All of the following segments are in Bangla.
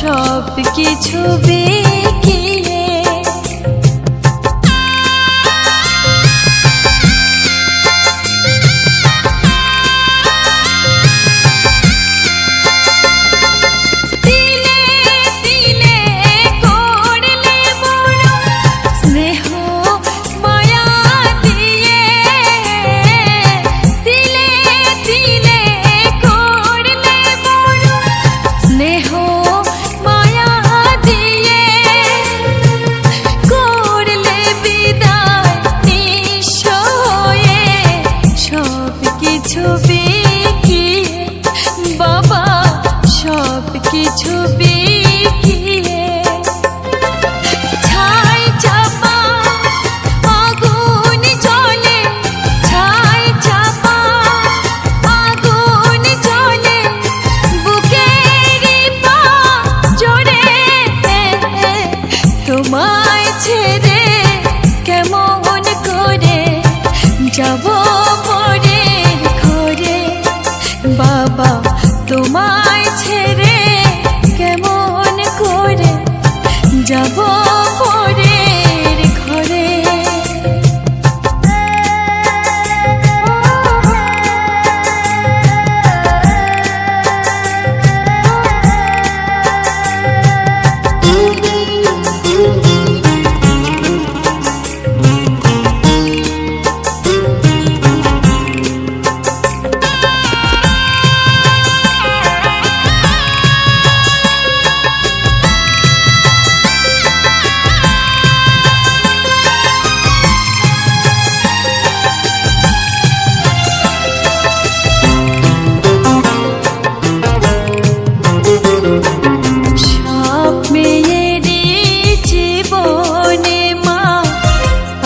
সব কিছু বিকিয়ে কিছু বিকিয়ে ছাই চাপা আগুন জ্বলে ছাই চাপা আগুন জ্বলে বুকের জোরে তোমায় ছেড়ে কেমন করে যাব পরের ঘরে বাবা তোমায় ছেড়ে কেমন করে যাব পরের ঘরে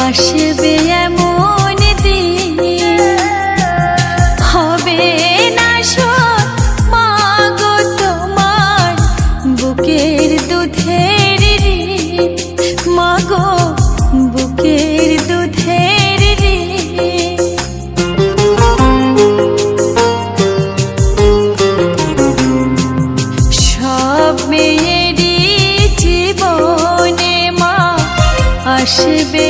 আসবে এমন দিন হবে না সব মাগো তোমার বুকের দুধের ঋণ মাগো বুকের দুধের ঋণ সব মেয়েরই জীবনে মা আসবে